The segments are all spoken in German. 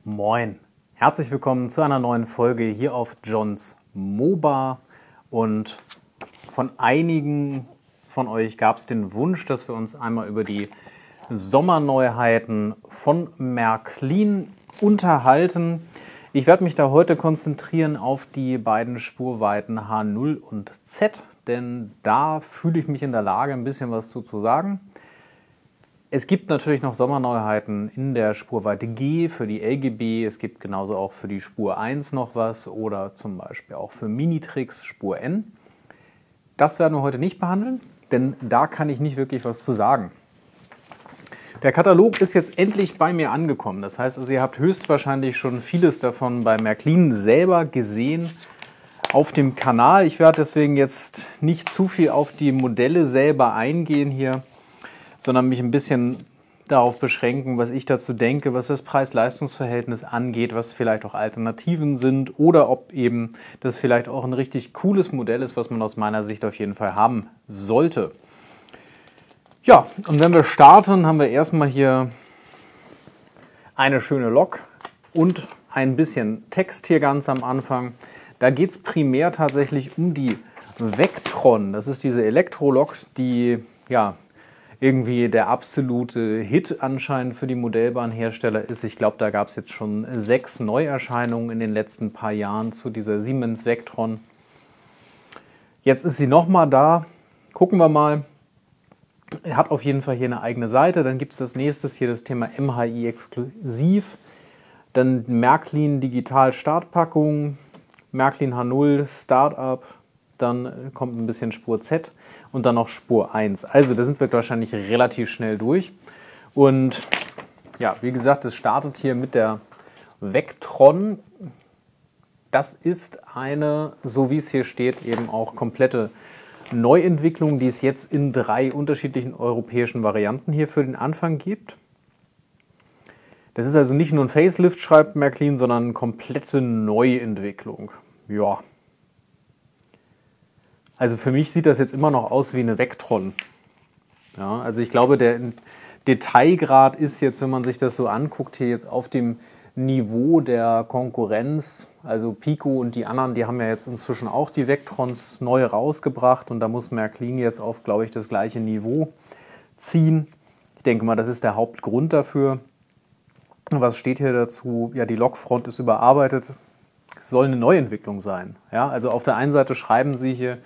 Moin, herzlich willkommen zu einer neuen Folge hier auf Johns MOBA. Und von einigen von euch gab es den Wunsch, dass wir uns einmal über die Sommerneuheiten von Märklin unterhalten. Ich werde mich da heute konzentrieren auf die beiden Spurweiten H0 und Z, denn da fühle ich mich in der Lage, ein bisschen was zu sagen. Es gibt natürlich noch Sommerneuheiten in der Spurweite G für die LGB. Es gibt genauso auch für die Spur 1 noch was oder zum Beispiel auch für Minitricks Spur N. Das werden wir heute nicht behandeln, denn da kann ich nicht wirklich was zu sagen. Der Katalog ist jetzt endlich bei mir angekommen. Das heißt, also ihr habt höchstwahrscheinlich schon vieles davon bei Märklin selber gesehen auf dem Kanal. Ich werde deswegen jetzt nicht zu viel auf die Modelle selber eingehen hier, sondern mich ein bisschen darauf beschränken, was ich dazu denke, was das Preis-Leistungs-Verhältnis angeht, was vielleicht auch Alternativen sind oder ob eben das vielleicht auch ein richtig cooles Modell ist, was man aus meiner Sicht auf jeden Fall haben sollte. Ja, und wenn wir starten, haben wir erstmal hier eine schöne Lok und ein bisschen Text hier ganz am Anfang. Da geht es primär tatsächlich um die Vectron. Das ist diese Elektrolok, die ja irgendwie der absolute Hit anscheinend für die Modellbahnhersteller ist. Ich glaube, da gab es jetzt schon 6 Neuerscheinungen in den letzten paar Jahren zu dieser Siemens Vectron. Jetzt ist sie nochmal da. Gucken wir mal. Er hat auf jeden Fall hier eine eigene Seite. Dann gibt es das nächste hier das Thema MHI exklusiv. Dann Märklin Digital Startpackung, Märklin H0 Startup. Dann kommt ein bisschen Spur Z und dann noch Spur 1. Also da sind wir wahrscheinlich relativ schnell durch. Und ja, wie gesagt, es startet hier mit der Vectron. Das ist eine, so wie es hier steht, eben auch komplette Neuentwicklung, die es jetzt in 3 unterschiedlichen europäischen Varianten hier für den Anfang gibt. Das ist also nicht nur ein Facelift, schreibt Märklin, sondern eine komplette Neuentwicklung. Ja. Also für mich sieht das jetzt immer noch aus wie eine Vectron. Ja, also ich glaube, der Detailgrad ist jetzt, wenn man sich das so anguckt, hier jetzt auf dem Niveau der Konkurrenz. Also Pico und die anderen, die haben ja jetzt inzwischen auch die Vectrons neu rausgebracht und da muss Märklin jetzt auf, glaube ich, das gleiche Niveau ziehen. Ich denke mal, das ist der Hauptgrund dafür. Was steht hier dazu? Ja, die Lokfront ist überarbeitet. Es soll eine Neuentwicklung sein. Ja, also auf der einen Seite schreiben sie hier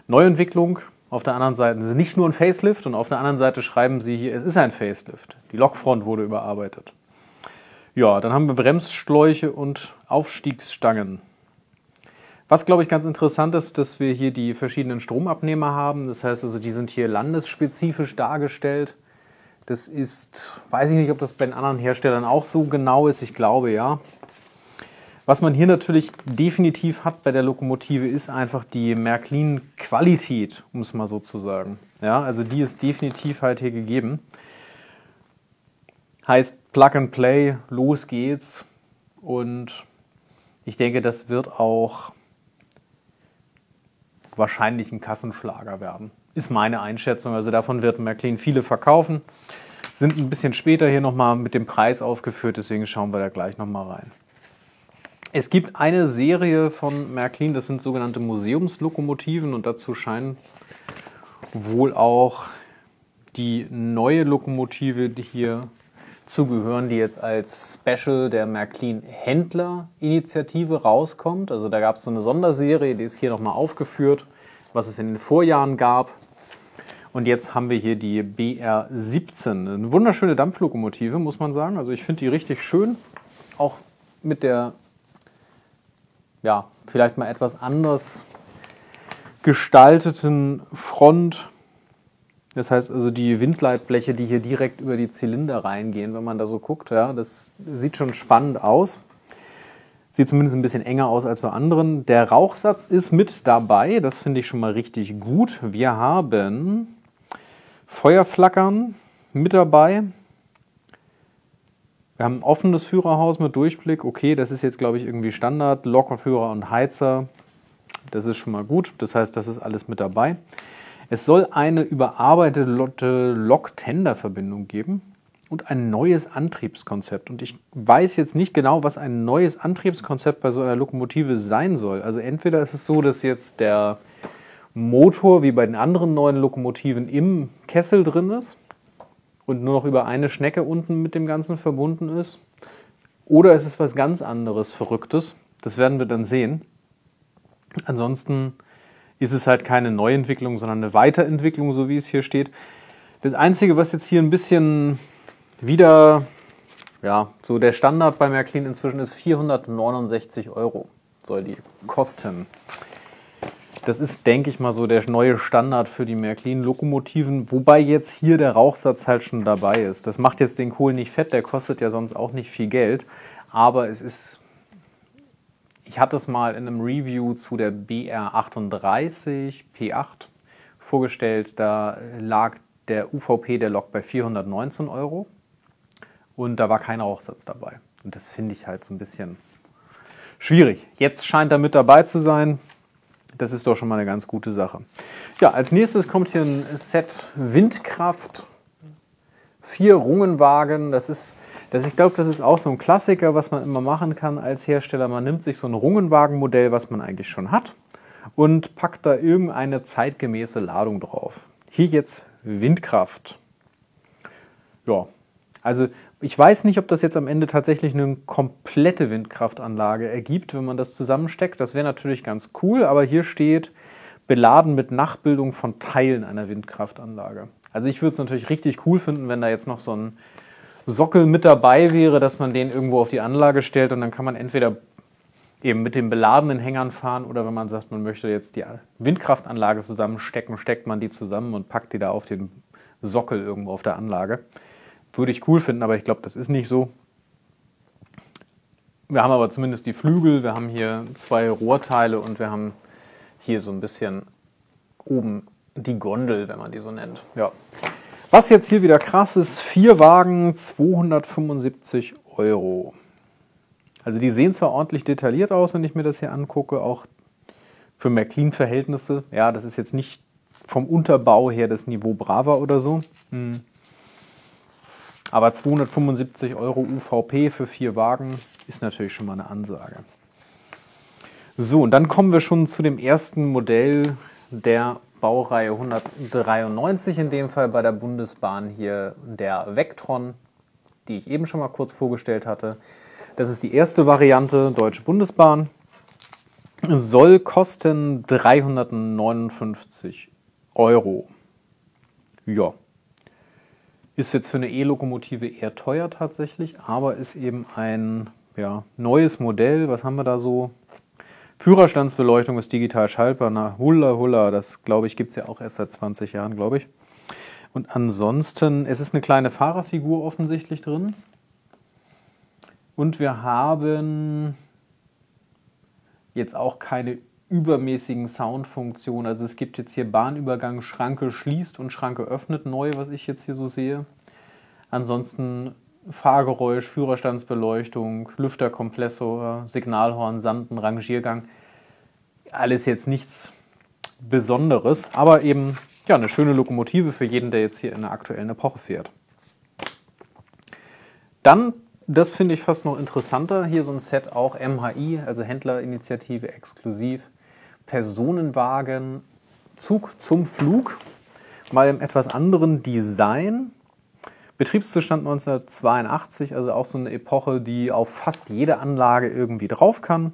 Neuentwicklung, auf der anderen Seite ist es nicht nur ein Facelift und auf der anderen Seite schreiben sie hier, es ist ein Facelift. Die Lokfront wurde überarbeitet. Ja, dann haben wir Bremsschläuche und Aufstiegsstangen. Was, glaube ich, ganz interessant ist, dass wir hier die verschiedenen Stromabnehmer haben. Das heißt also, die sind hier landesspezifisch dargestellt. Das ist, weiß ich nicht, ob das bei den anderen Herstellern auch so genau ist. Ich glaube, ja. Was man hier natürlich definitiv hat bei der Lokomotive, ist einfach die Märklin-Qualität, um es mal so zu sagen. Ja, also die ist definitiv halt hier gegeben. Heißt Plug and Play, los geht's. Und ich denke, das wird auch wahrscheinlich ein Kassenschlager werden. Ist meine Einschätzung. Also davon wird Märklin viele verkaufen. Sind ein bisschen später hier nochmal mit dem Preis aufgeführt, deswegen schauen wir da gleich nochmal rein. Es gibt eine Serie von Märklin, das sind sogenannte Museumslokomotiven und dazu scheinen wohl auch die neue Lokomotive hier zu gehören, die jetzt als Special der Märklin Händler-Initiative rauskommt. Also da gab es so eine Sonderserie, die ist hier nochmal aufgeführt, was es in den Vorjahren gab. Und jetzt haben wir hier die BR17, eine wunderschöne Dampflokomotive, muss man sagen. Also ich finde die richtig schön, auch mit der ja, vielleicht mal etwas anders gestalteten Front. Das heißt also die Windleitbleche, die hier direkt über die Zylinder reingehen, wenn man da so guckt, ja, das sieht schon spannend aus. Sieht zumindest ein bisschen enger aus als bei anderen. Der Rauchsatz ist mit dabei, das finde ich schon mal richtig gut. Wir haben Feuerflackern mit dabei. Wir haben ein offenes Führerhaus mit Durchblick. Okay, das ist jetzt, glaube ich, irgendwie Standard. Lokführer und Heizer. Das ist schon mal gut. Das heißt, das ist alles mit dabei. Es soll eine überarbeitete Lok-Tender-Verbindung geben. und ein neues Antriebskonzept. Und ich weiß jetzt nicht genau, was ein neues Antriebskonzept bei so einer Lokomotive sein soll. Also entweder ist es so, dass jetzt der Motor wie bei den anderen neuen Lokomotiven im Kessel drin ist und nur noch über eine Schnecke unten mit dem Ganzen verbunden ist. Oder es ist was ganz anderes, Verrücktes. Das werden wir dann sehen. Ansonsten ist es halt keine Neuentwicklung, sondern eine Weiterentwicklung, so wie es hier steht. Das Einzige, was jetzt hier ein bisschen wieder, ja, so der Standard bei Märklin inzwischen ist, 469 € soll die kosten. Das ist, denke ich mal, so der neue Standard für die Märklin-Lokomotiven, wobei jetzt hier der Rauchsatz halt schon dabei ist. Das macht jetzt den Kohl nicht fett, der kostet ja sonst auch nicht viel Geld, aber es ist, ich hatte es mal in einem Review zu der BR38 P8 vorgestellt, da lag der UVP der Lok bei 419 € und da war kein Rauchsatz dabei. Und das finde ich halt so ein bisschen schwierig. Jetzt scheint er mit dabei zu sein. Das ist doch schon mal eine ganz gute Sache. Ja, als nächstes kommt hier ein Set Windkraft. 4 Rungenwagen. Ich glaube, das ist auch so ein Klassiker, was man immer machen kann als Hersteller. Man nimmt sich so ein Rungenwagenmodell, was man eigentlich schon hat, und packt da irgendeine zeitgemäße Ladung drauf. Hier jetzt Windkraft. Ja, also ich weiß nicht, ob das jetzt am Ende tatsächlich eine komplette Windkraftanlage ergibt, wenn man das zusammensteckt. Das wäre natürlich ganz cool, aber hier steht beladen mit Nachbildung von Teilen einer Windkraftanlage. Also ich würde es natürlich richtig cool finden, wenn da jetzt noch so ein Sockel mit dabei wäre, dass man den irgendwo auf die Anlage stellt und dann kann man entweder eben mit den beladenen Hängern fahren oder wenn man sagt, man möchte jetzt die Windkraftanlage zusammenstecken, steckt man die zusammen und packt die da auf den Sockel irgendwo auf der Anlage. Würde ich cool finden, aber ich glaube, das ist nicht so. Wir haben aber zumindest die Flügel, wir haben hier 2 Rohrteile und wir haben hier so ein bisschen oben die Gondel, wenn man die so nennt. Ja. Was jetzt hier wieder krass ist, 4 Wagen, 275 €. Also die sehen zwar ordentlich detailliert aus, wenn ich mir das hier angucke, auch für Märklin-Verhältnisse. Ja, das ist jetzt nicht vom Unterbau her das Niveau Brava oder so. Aber 275 € UVP für 4 Wagen ist natürlich schon mal eine Ansage. So, und dann kommen wir schon zu dem ersten Modell der Baureihe 193, in dem Fall bei der Bundesbahn hier der Vectron, die ich eben schon mal kurz vorgestellt hatte. Das ist die erste Variante, Deutsche Bundesbahn. Soll kosten 359 €. Ja. Ist jetzt für eine E-Lokomotive eher teuer tatsächlich, aber ist eben ein neues Modell. Was haben wir da so? Führerstandsbeleuchtung ist digital schaltbar. Na, Hulla, das glaube ich gibt es ja auch erst seit 20 Jahren, glaube ich. Und ansonsten, es ist eine kleine Fahrerfigur offensichtlich drin. Und wir haben jetzt auch keine übermäßigen Soundfunktionen. Also es gibt jetzt hier Bahnübergang, Schranke schließt und Schranke öffnet neu, was ich jetzt hier so sehe. Ansonsten Fahrgeräusch, Führerstandsbeleuchtung, Lüfter, Kompressor, Signalhorn, Sanden, Rangiergang. Alles jetzt nichts Besonderes, aber eben eine schöne Lokomotive für jeden, der jetzt hier in der aktuellen Epoche fährt. Dann, das finde ich fast noch interessanter, hier so ein Set auch MHI, also Händlerinitiative exklusiv, Personenwagen, Zug zum Flug, mal im etwas anderen Design. Betriebszustand 1982, also auch so eine Epoche, die auf fast jede Anlage irgendwie drauf kann.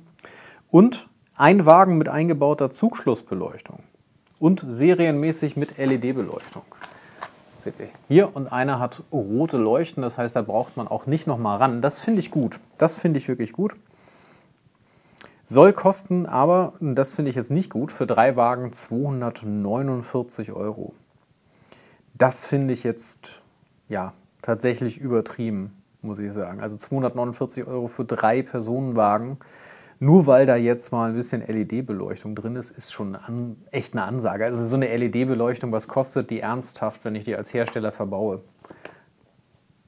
Und ein Wagen mit eingebauter Zugschlussbeleuchtung und serienmäßig mit LED-Beleuchtung. Seht ihr hier, und einer hat rote Leuchten, das heißt, da braucht man auch nicht nochmal ran. Das finde ich gut, das finde ich wirklich gut. Soll kosten aber, das finde ich jetzt nicht gut, für 3 Wagen 249 €. Das finde ich jetzt tatsächlich übertrieben, muss ich sagen. Also 249 € für 3 Personenwagen, nur weil da jetzt mal ein bisschen LED-Beleuchtung drin ist, ist schon echt eine Ansage. Also so eine LED-Beleuchtung, was kostet die ernsthaft, wenn ich die als Hersteller verbaue?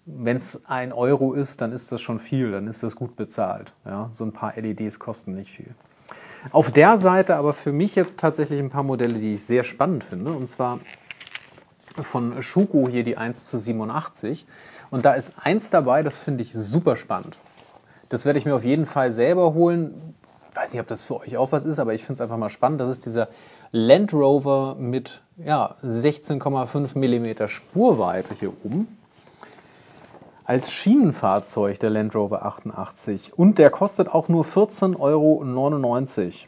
Wenn es 1 € ist, dann ist das schon viel, dann ist das gut bezahlt. Ja? So ein paar LEDs kosten nicht viel. Auf der Seite aber für mich jetzt tatsächlich ein paar Modelle, die ich sehr spannend finde, und zwar von Schuko hier die 1:87. Und da ist eins dabei, das finde ich super spannend. Das werde ich mir auf jeden Fall selber holen. Ich weiß nicht, ob das für euch auch was ist, aber ich finde es einfach mal spannend. Das ist dieser Land Rover mit 16,5 mm Spurweite hier oben. Als Schienenfahrzeug der Land Rover 88. Und der kostet auch nur 14,99 €.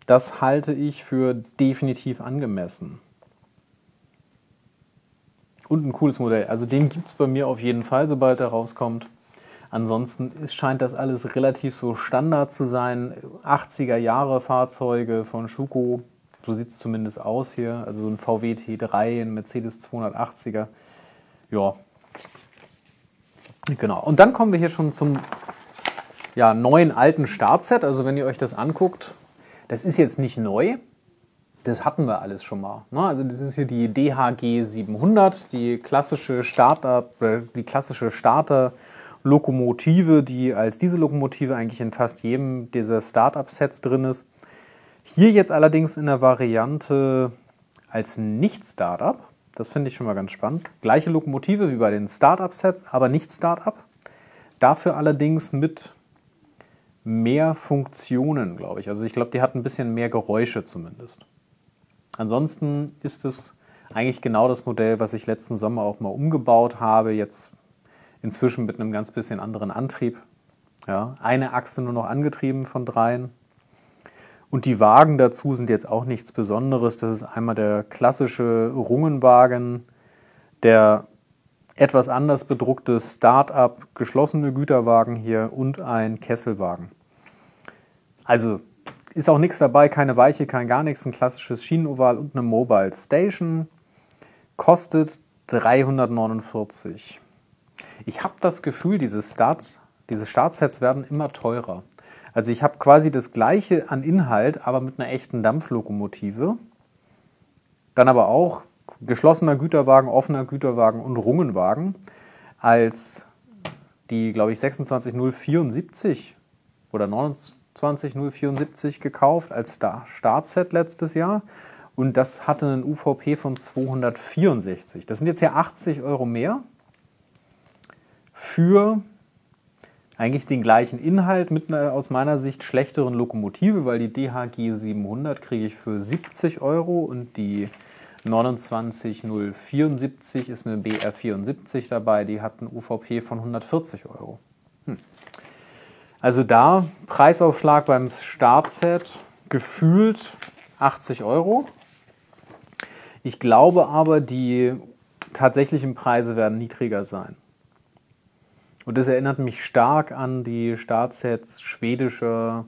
Das halte ich für definitiv angemessen. Und ein cooles Modell. Also den gibt es bei mir auf jeden Fall, sobald er rauskommt. Ansonsten scheint das alles relativ so Standard zu sein. 80er Jahre Fahrzeuge von Schuko. So sieht es zumindest aus hier. Also so ein VW T3, ein Mercedes 280er. Ja. Genau. Und dann kommen wir hier schon zum neuen alten Startset. Also wenn ihr euch das anguckt, das ist jetzt nicht neu. Das hatten wir alles schon mal. Also das ist hier die DHG 700, die klassische Starter-Lokomotive, die als Diesellokomotive eigentlich in fast jedem dieser Startup-Sets drin ist. Hier jetzt allerdings in der Variante als Nicht-Startup. Das finde ich schon mal ganz spannend. Gleiche Lokomotive wie bei den Startup-Sets, aber nicht Startup. Dafür allerdings mit mehr Funktionen, glaube ich. Also ich glaube, die hat ein bisschen mehr Geräusche zumindest. Ansonsten ist es eigentlich genau das Modell, was ich letzten Sommer auch mal umgebaut habe. Jetzt inzwischen mit einem ganz bisschen anderen Antrieb. Ja, eine Achse nur noch angetrieben von 3. Und die Wagen dazu sind jetzt auch nichts Besonderes. Das ist einmal der klassische Rungenwagen, der etwas anders bedruckte Start-up geschlossene Güterwagen hier und ein Kesselwagen. Also ist auch nichts dabei, keine Weiche, kein gar nichts, ein klassisches Schienenoval und eine Mobile Station. Kostet 349. Ich habe das Gefühl, diese Startsets werden immer teurer. Also ich habe quasi das gleiche an Inhalt, aber mit einer echten Dampflokomotive. Dann aber auch geschlossener Güterwagen, offener Güterwagen und Rungenwagen als die, glaube ich, 26074 oder 29074 gekauft als Startset letztes Jahr. Und das hatte einen UVP von 264. Das sind jetzt ja 80 € mehr für eigentlich den gleichen Inhalt mit einer aus meiner Sicht schlechteren Lokomotive, weil die DHG 700 kriege ich für 70 € und die 29074 ist eine BR74 dabei, die hat einen UVP von 140 €. Also da Preisaufschlag beim Startset gefühlt 80 €. Ich glaube aber, die tatsächlichen Preise werden niedriger sein. Und das erinnert mich stark an die Startsets schwedischer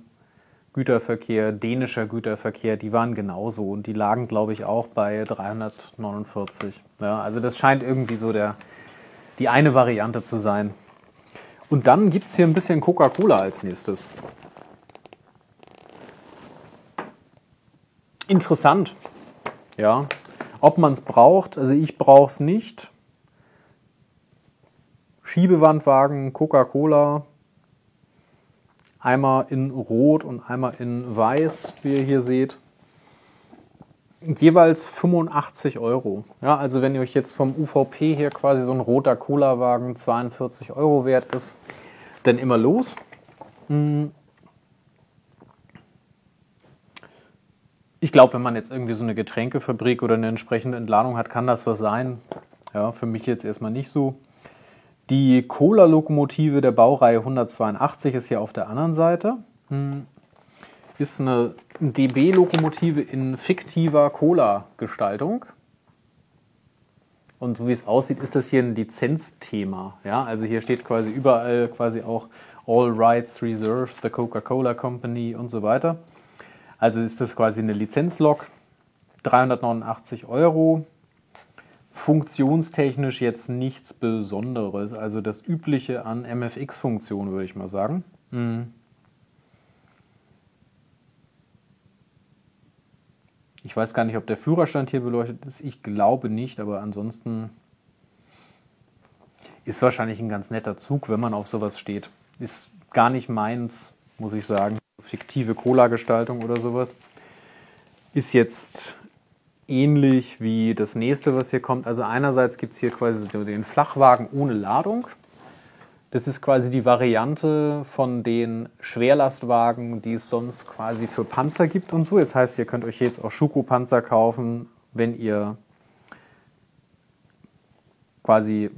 Güterverkehr, dänischer Güterverkehr, die waren genauso und die lagen, glaube ich, auch bei 349. Ja, also das scheint irgendwie so die eine Variante zu sein. Und dann gibt es hier ein bisschen Coca-Cola als nächstes. Interessant. Ja, ob man es braucht, also ich brauche es nicht. Schiebewandwagen, Coca-Cola, einmal in Rot und einmal in Weiß, wie ihr hier seht. Jeweils 85 €. Ja, also wenn ihr euch jetzt vom UVP her quasi so ein roter Cola-Wagen 42 € wert ist, dann immer los. Ich glaube, wenn man jetzt irgendwie so eine Getränkefabrik oder eine entsprechende Entladung hat, kann das was sein. Ja, für mich jetzt erstmal nicht so. Die Cola-Lokomotive der Baureihe 182 ist hier auf der anderen Seite. Ist eine DB-Lokomotive in fiktiver Cola-Gestaltung. Und so wie es aussieht, ist das hier ein Lizenzthema. Ja, also hier steht quasi überall quasi auch All Rights Reserved, the Coca-Cola Company und so weiter. Also ist das quasi eine Lizenzlok. 389 €. Funktionstechnisch jetzt nichts Besonderes. Also das Übliche an MFX-Funktionen, würde ich mal sagen. Ich weiß gar nicht, ob der Führerstand hier beleuchtet ist. Ich glaube nicht, aber ansonsten ist wahrscheinlich ein ganz netter Zug, wenn man auf sowas steht. Ist gar nicht meins, muss ich sagen. Fiktive Cola-Gestaltung oder sowas. Ist jetzt ähnlich wie das nächste, was hier kommt. Also einerseits gibt es hier quasi den Flachwagen ohne Ladung. Das ist quasi die Variante von den Schwerlastwagen, die es sonst quasi für Panzer gibt und so. Das heißt, ihr könnt euch jetzt auch Schuko-Panzer kaufen, wenn ihr quasi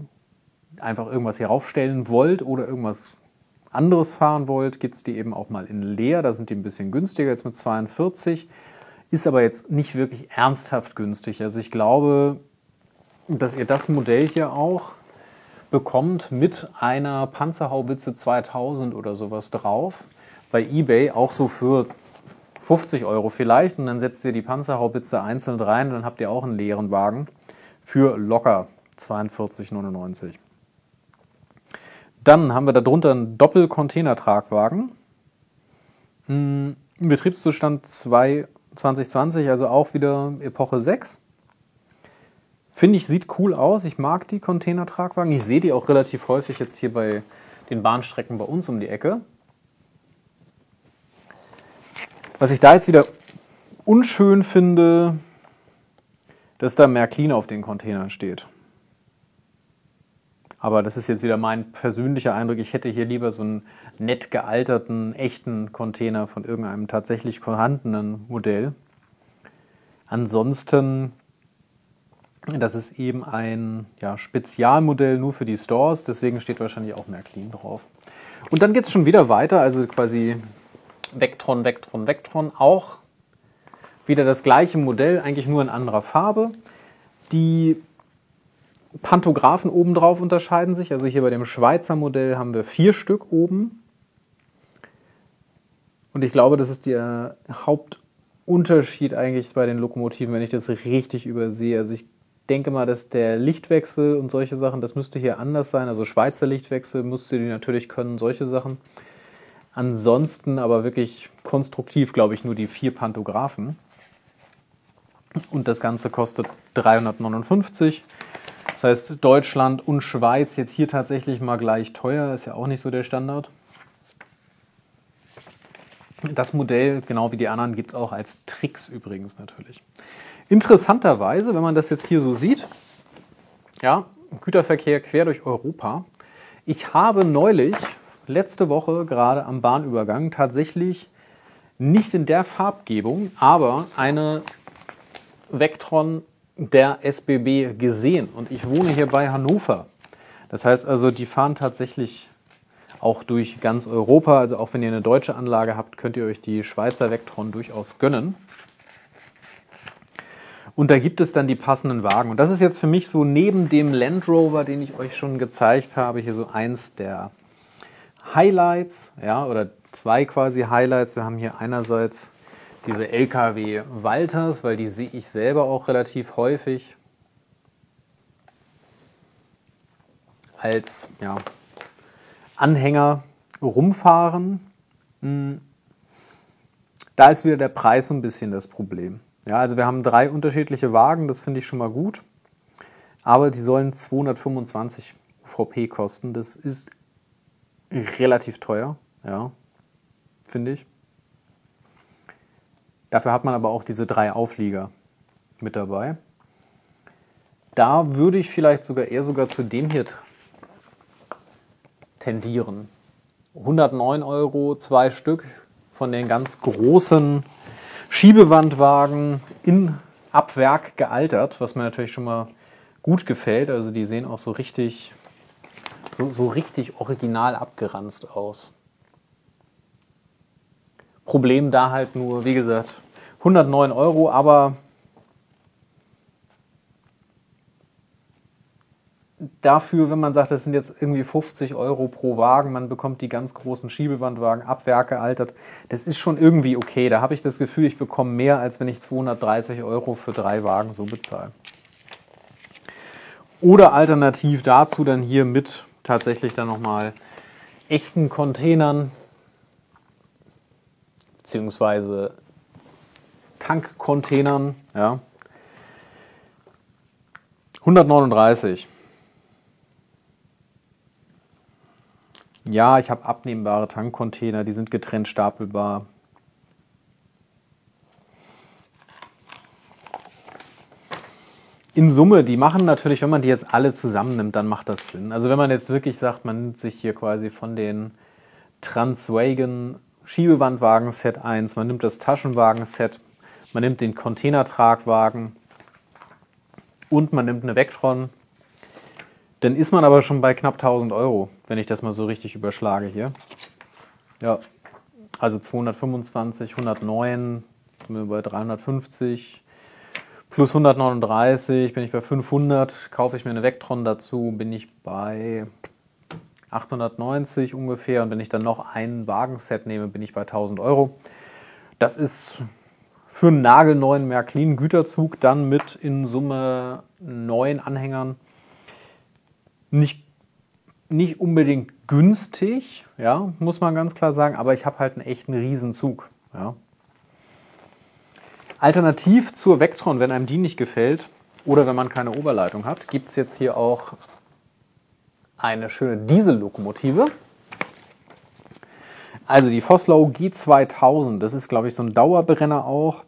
einfach irgendwas hier raufstellen wollt oder irgendwas anderes fahren wollt, gibt es die eben auch mal in leer. Da sind die ein bisschen günstiger, jetzt mit 42. Ist aber jetzt nicht wirklich ernsthaft günstig. Also ich glaube, dass ihr das Modell hier auch bekommt mit einer Panzerhaubitze 2000 oder sowas drauf. Bei eBay auch so für 50 Euro vielleicht. Und dann setzt ihr die Panzerhaubitze einzeln rein und dann habt ihr auch einen leeren Wagen für locker 42,99. Dann haben wir darunter einen Doppel-Container-Tragwagen. Betriebszustand 2020, also auch wieder Epoche 6. Finde ich, sieht cool aus. Ich mag die Containertragwagen. Ich sehe die auch relativ häufig jetzt hier bei den Bahnstrecken bei uns um die Ecke. Was ich da jetzt wieder unschön finde, dass da Märklin auf den Containern steht. Aber das ist jetzt wieder mein persönlicher Eindruck. Ich hätte hier lieber so einen nett gealterten, echten Container von irgendeinem tatsächlich vorhandenen Modell. Ansonsten, das ist eben ein Spezialmodell nur für die Stores, deswegen steht wahrscheinlich auch Märklin drauf. Und dann geht es schon wieder weiter, also quasi Vectron, Vectron, Vectron. Auch wieder das gleiche Modell, eigentlich nur in anderer Farbe. Die Pantographen obendrauf unterscheiden sich. Also hier bei dem Schweizer Modell haben wir 4 Stück oben. Und ich glaube, das ist der Hauptunterschied eigentlich bei den Lokomotiven, wenn ich das richtig übersehe. Also ich denke mal, dass der Lichtwechsel und solche Sachen, das müsste hier anders sein. Also Schweizer Lichtwechsel müsste die natürlich können, solche Sachen. Ansonsten aber wirklich konstruktiv, glaube ich, nur die 4 Pantographen. Und das Ganze kostet 359. Das heißt, Deutschland und Schweiz jetzt hier tatsächlich mal gleich teuer. Ist ja auch nicht so der Standard. Das Modell, genau wie die anderen, gibt es auch als Tricks übrigens natürlich. Interessanterweise, wenn man das jetzt hier so sieht, ja, Güterverkehr quer durch Europa. Ich habe neulich, letzte Woche gerade am Bahnübergang, tatsächlich nicht in der Farbgebung, aber eine Vectron der SBB gesehen. Und ich wohne hier bei Hannover. Das heißt also, die fahren tatsächlich auch durch ganz Europa. Also auch wenn ihr eine deutsche Anlage habt, könnt ihr euch die Schweizer Vectron durchaus gönnen. Und da gibt es dann die passenden Wagen. Und das ist jetzt für mich so neben dem Land Rover, den ich euch schon gezeigt habe, hier so eins der Highlights, ja, oder 2 quasi Highlights. Wir haben hier einerseits diese LKW Walters, weil die sehe ich selber auch relativ häufig als Anhänger rumfahren. Da ist wieder der Preis so ein bisschen das Problem. Ja, also wir haben 3 unterschiedliche Wagen, das finde ich schon mal gut. Aber die sollen 225 UVP kosten. Das ist relativ teuer, ja, finde ich. Dafür hat man aber auch diese 3 Auflieger mit dabei. Da würde ich vielleicht eher zu dem hier tendieren. 109 Euro, 2 Stück von den ganz großen Schiebewandwagen in Abwerk gealtert, was mir natürlich schon mal gut gefällt. Also die sehen auch so richtig original abgeranzt aus. Problem da halt nur, wie gesagt, 109 Euro, aber dafür, wenn man sagt, das sind jetzt irgendwie 50 Euro pro Wagen, man bekommt die ganz großen Schiebewandwagen, Abwerk gealtert, das ist schon irgendwie okay. Da habe ich das Gefühl, ich bekomme mehr, als wenn ich 230 Euro für 3 Wagen so bezahle. Oder alternativ dazu dann hier mit tatsächlich dann nochmal echten Containern, beziehungsweise Tankcontainern, ja. 139. Ja, ich habe abnehmbare Tankcontainer, die sind getrennt stapelbar. in Summe, die machen natürlich, wenn man die jetzt alle zusammennimmt, dann macht das Sinn. Also wenn man jetzt wirklich sagt, man nimmt sich hier quasi von den Transwagon Schiebewandwagen Set 1, man nimmt das Taschenwagen-Set, man nimmt den Containertragwagen und man nimmt eine Vectron, dann ist man aber schon bei knapp 1000 Euro, wenn ich das mal so richtig überschlage hier. Ja, also 225, 109, sind wir bei 350, plus 139 bin ich bei 500, kaufe ich mir eine Vectron dazu, bin ich bei 890 ungefähr und wenn ich dann noch ein Wagenset nehme, bin ich bei 1000 Euro. Das ist für einen nagelneuen Märklin Güterzug dann mit in Summe 9 Anhängern nicht unbedingt günstig, ja, muss man ganz klar sagen, aber ich habe halt einen echten Riesenzug. Ja. Alternativ zur Vectron, wenn einem die nicht gefällt oder wenn man keine Oberleitung hat, gibt es jetzt hier auch eine schöne Diesellokomotive. Also die Vossloh G2000, das ist, glaube ich, so ein Dauerbrenner auch.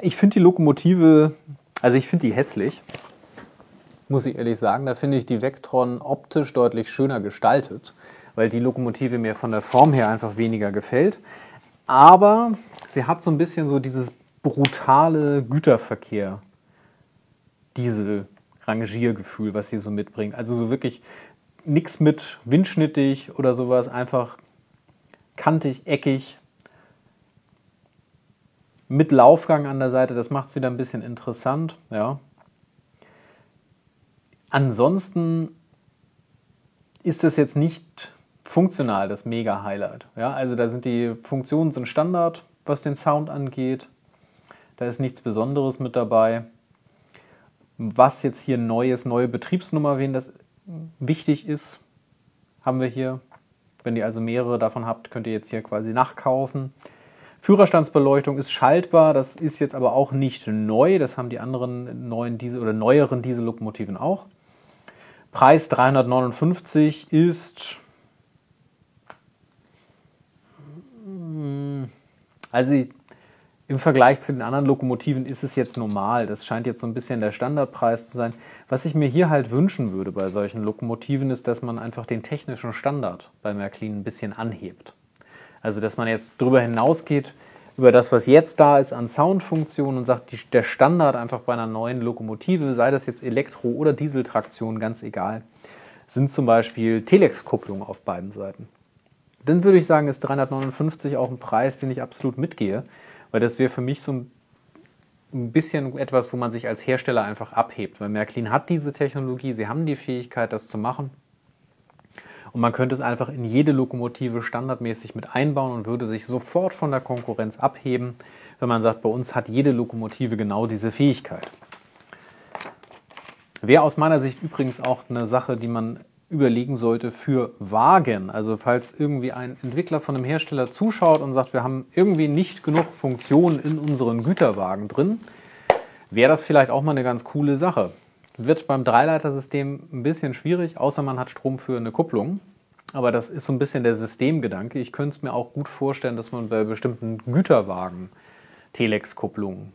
Ich finde die Lokomotive, also ich finde die hässlich, muss ich ehrlich sagen. Da finde ich die Vectron optisch deutlich schöner gestaltet, weil die Lokomotive mir von der Form her einfach weniger gefällt. Aber sie hat so ein bisschen so dieses brutale Güterverkehr, diese Rangiergefühl, was sie so mitbringt. Also so wirklich nichts mit windschnittig oder sowas, einfach kantig, eckig, mit Laufgang an der Seite, das macht es wieder ein bisschen interessant. Ja. Ansonsten ist es jetzt nicht funktional das Mega-Highlight. Ja, also da sind die Funktionen sind Standard, was den Sound angeht. Da ist nichts Besonderes mit dabei. Was jetzt hier neue Betriebsnummer, wen das wichtig ist, haben wir hier. Wenn ihr also mehrere davon habt, könnt ihr jetzt hier quasi nachkaufen. Führerstandsbeleuchtung ist schaltbar, das ist jetzt aber auch nicht neu. Das haben die anderen neueren Diesellokomotiven auch. Preis 359 ist, also im Vergleich zu den anderen Lokomotiven ist es jetzt normal. Das scheint jetzt so ein bisschen der Standardpreis zu sein. Was ich mir hier halt wünschen würde bei solchen Lokomotiven ist, dass man einfach den technischen Standard bei Märklin ein bisschen anhebt. Also dass man jetzt darüber hinausgeht, über das, was jetzt da ist an Soundfunktionen und sagt, der Standard einfach bei einer neuen Lokomotive, sei das jetzt Elektro- oder Dieseltraktion, ganz egal, sind zum Beispiel Telex-Kupplungen auf beiden Seiten. Dann würde ich sagen, ist 359 auch ein Preis, den ich absolut mitgehe, weil das wäre für mich so ein bisschen etwas, wo man sich als Hersteller einfach abhebt, weil Märklin hat diese Technologie, sie haben die Fähigkeit, das zu machen. Und man könnte es einfach in jede Lokomotive standardmäßig mit einbauen und würde sich sofort von der Konkurrenz abheben, wenn man sagt, bei uns hat jede Lokomotive genau diese Fähigkeit. Wäre aus meiner Sicht übrigens auch eine Sache, die man überlegen sollte für Wagen. Also falls irgendwie ein Entwickler von einem Hersteller zuschaut und sagt, wir haben irgendwie nicht genug Funktionen in unseren Güterwagen drin, wäre das vielleicht auch mal eine ganz coole Sache. Wird beim Dreileitersystem ein bisschen schwierig, außer man hat Strom für eine Kupplung. Aber das ist so ein bisschen der Systemgedanke. Ich könnte es mir auch gut vorstellen, dass man bei bestimmten Güterwagen Telex-Kupplungen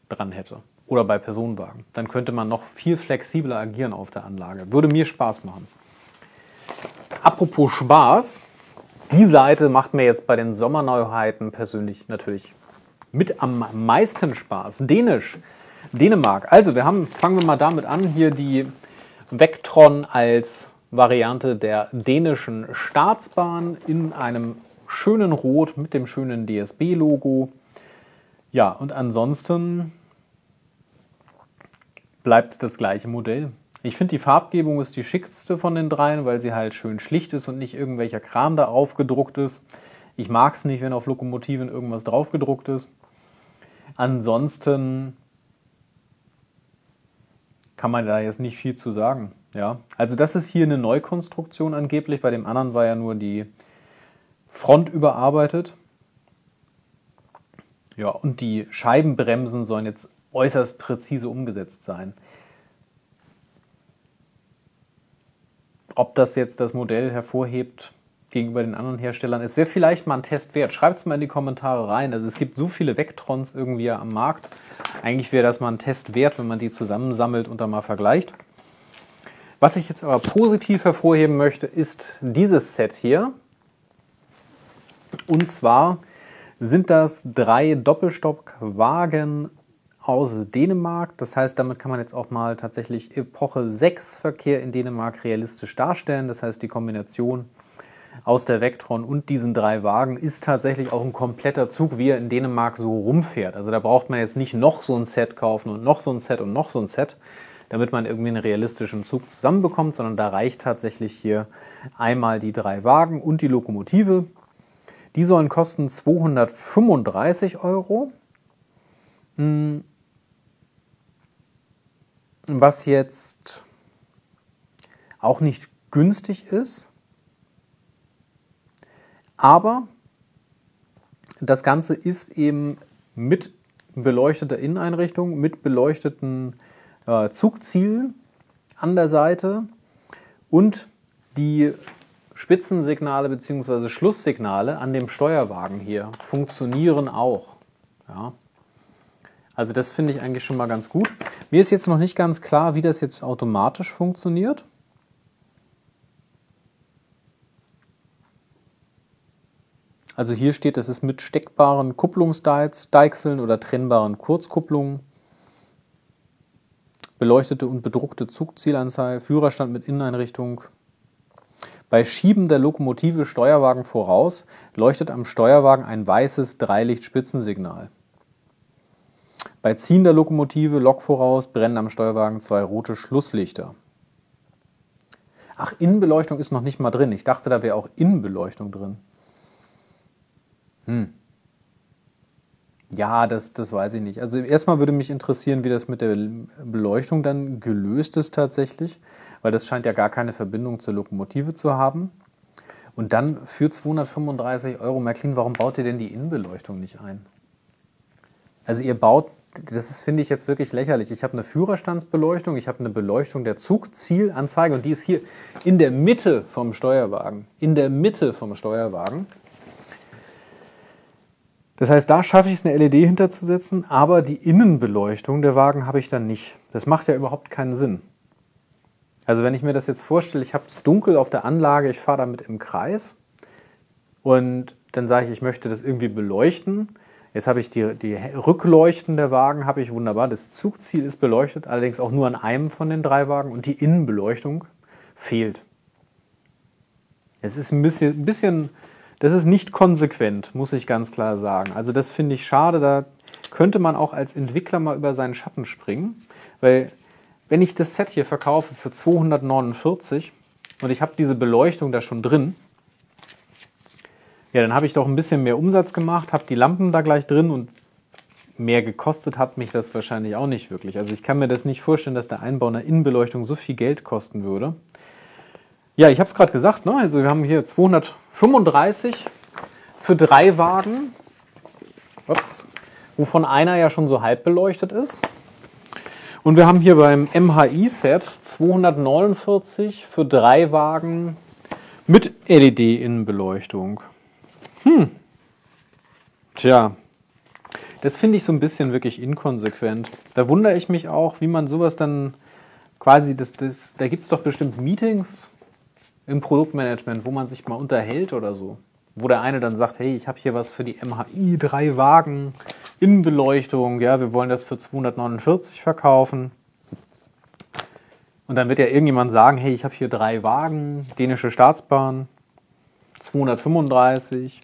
dran hätte. Oder bei Personenwagen. Dann könnte man noch viel flexibler agieren auf der Anlage. Würde mir Spaß machen. Apropos Spaß, die Seite macht mir jetzt bei den Sommerneuheiten persönlich natürlich mit am meisten Spaß. Dänemark. Also fangen wir mal damit an, hier die Vectron als Variante der dänischen Staatsbahn in einem schönen Rot mit dem schönen DSB-Logo. Ja, und ansonsten bleibt das gleiche Modell. Ich finde, die Farbgebung ist die schickste von den dreien, weil sie halt schön schlicht ist und nicht irgendwelcher Kram da aufgedruckt ist. Ich mag es nicht, wenn auf Lokomotiven irgendwas draufgedruckt ist. Ansonsten kann man da jetzt nicht viel zu sagen. Ja, also das ist hier eine Neukonstruktion angeblich. Bei dem anderen war ja nur die Front überarbeitet. Ja, und die Scheibenbremsen sollen jetzt äußerst präzise umgesetzt sein. Ob das jetzt das Modell hervorhebt, gegenüber den anderen Herstellern. Es wäre vielleicht mal ein Test wert. Schreibt es mal in die Kommentare rein. Also es gibt so viele Vectrons irgendwie am Markt. Eigentlich wäre das mal ein Test wert, wenn man die zusammensammelt und dann mal vergleicht. Was ich jetzt aber positiv hervorheben möchte, ist dieses Set hier. Und zwar sind das 3 Doppelstockwagen aus Dänemark. Das heißt, damit kann man jetzt auch mal tatsächlich Epoche 6 Verkehr in Dänemark realistisch darstellen. Das heißt, die Kombination aus der Vectron und diesen 3 Wagen ist tatsächlich auch ein kompletter Zug, wie er in Dänemark so rumfährt. Also da braucht man jetzt nicht noch so ein Set kaufen und noch so ein Set und noch so ein Set, damit man irgendwie einen realistischen Zug zusammenbekommt, sondern da reicht tatsächlich hier einmal die 3 Wagen und die Lokomotive. Die sollen kosten 235 €. Was jetzt auch nicht günstig ist. Aber das Ganze ist eben mit beleuchteter Inneneinrichtung, mit beleuchteten Zugzielen an der Seite und die Spitzensignale bzw. Schlusssignale an dem Steuerwagen hier funktionieren auch. Ja. Also das finde ich eigentlich schon mal ganz gut. Mir ist jetzt noch nicht ganz klar, wie das jetzt automatisch funktioniert. Also hier steht, es ist mit steckbaren Kupplungsdeichseln oder trennbaren Kurzkupplungen, beleuchtete und bedruckte Zugzielanzeige, Führerstand mit Inneneinrichtung. Bei Schieben der Lokomotive Steuerwagen voraus leuchtet am Steuerwagen ein weißes Dreilicht-Spitzensignal. Bei Ziehen der Lokomotive Lok voraus brennen am Steuerwagen 2 rote Schlusslichter. Ach, Innenbeleuchtung ist noch nicht mal drin. Ich dachte, da wäre auch Innenbeleuchtung drin. Ja, das weiß ich nicht. Also erstmal würde mich interessieren, wie das mit der Beleuchtung dann gelöst ist tatsächlich, weil das scheint ja gar keine Verbindung zur Lokomotive zu haben. Und dann für 235 €, Märklin, warum baut ihr denn die Innenbeleuchtung nicht ein? Also ihr baut, finde ich jetzt wirklich lächerlich. Ich habe eine Führerstandsbeleuchtung, ich habe eine Beleuchtung der Zugzielanzeige und die ist hier in der Mitte vom Steuerwagen. In der Mitte vom Steuerwagen. Das heißt, da schaffe ich es, eine LED hinterzusetzen, aber die Innenbeleuchtung der Wagen habe ich dann nicht. Das macht ja überhaupt keinen Sinn. Also wenn ich mir das jetzt vorstelle, ich habe es dunkel auf der Anlage, ich fahre damit im Kreis und dann sage ich, ich möchte das irgendwie beleuchten. Jetzt habe ich die Rückleuchten der Wagen, habe ich wunderbar. Das Zugziel ist beleuchtet, allerdings auch nur an einem von den 3 Wagen und die Innenbeleuchtung fehlt. Es ist ein bisschen das ist nicht konsequent, muss ich ganz klar sagen. Also das finde ich schade, da könnte man auch als Entwickler mal über seinen Schatten springen, weil wenn ich das Set hier verkaufe für 249 und ich habe diese Beleuchtung da schon drin, ja, dann habe ich doch ein bisschen mehr Umsatz gemacht, habe die Lampen da gleich drin und mehr gekostet hat mich das wahrscheinlich auch nicht wirklich. Also ich kann mir das nicht vorstellen, dass der Einbau einer Innenbeleuchtung so viel Geld kosten würde. Ja, ich habe es gerade gesagt, ne? Also wir haben hier 235 für 3 Wagen, wovon einer ja schon so halb beleuchtet ist. Und wir haben hier beim MHI-Set 249 für 3 Wagen mit LED-Innenbeleuchtung. Tja, das finde ich so ein bisschen wirklich inkonsequent. Da wundere ich mich auch, wie man sowas dann quasi, da gibt es doch bestimmt Meetings im Produktmanagement, wo man sich mal unterhält oder so. Wo der eine dann sagt, hey, ich habe hier was für die MHI, 3 Wagen, Innenbeleuchtung, ja, wir wollen das für 249 verkaufen. Und dann wird ja irgendjemand sagen, hey, ich habe hier 3 Wagen, dänische Staatsbahn, 235.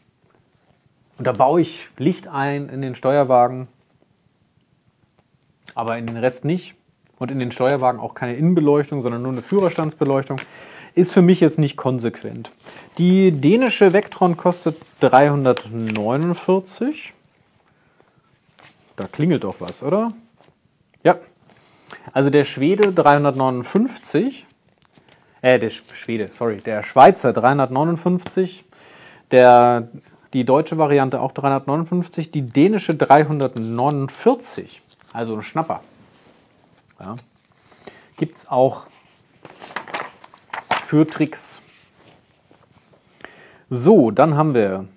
Und da baue ich Licht ein in den Steuerwagen, aber in den Rest nicht. Und in den Steuerwagen auch keine Innenbeleuchtung, sondern nur eine Führerstandsbeleuchtung. Ist für mich jetzt nicht konsequent. Die dänische Vectron kostet 349. Da klingelt doch was, oder? Ja. Also der Schwede 359. Der Schweizer 359. Die deutsche Variante auch 359. Die dänische 349. Also ein Schnapper. Ja. Gibt es auch für Tricks. So, dann haben wir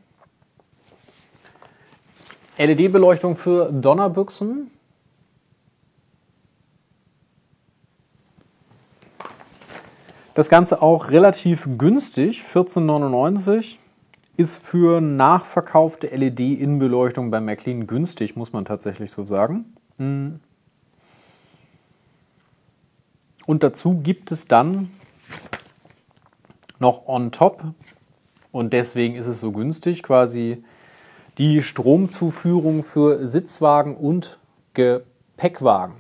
LED-Beleuchtung für Donnerbüchsen. Das Ganze auch relativ günstig, 14,99 €. Ist für nachverkaufte LED-Innenbeleuchtung bei Märklin günstig, muss man tatsächlich so sagen. Und dazu gibt es dann noch on top, und deswegen ist es so günstig, quasi die Stromzuführung für Sitzwagen und Gepäckwagen.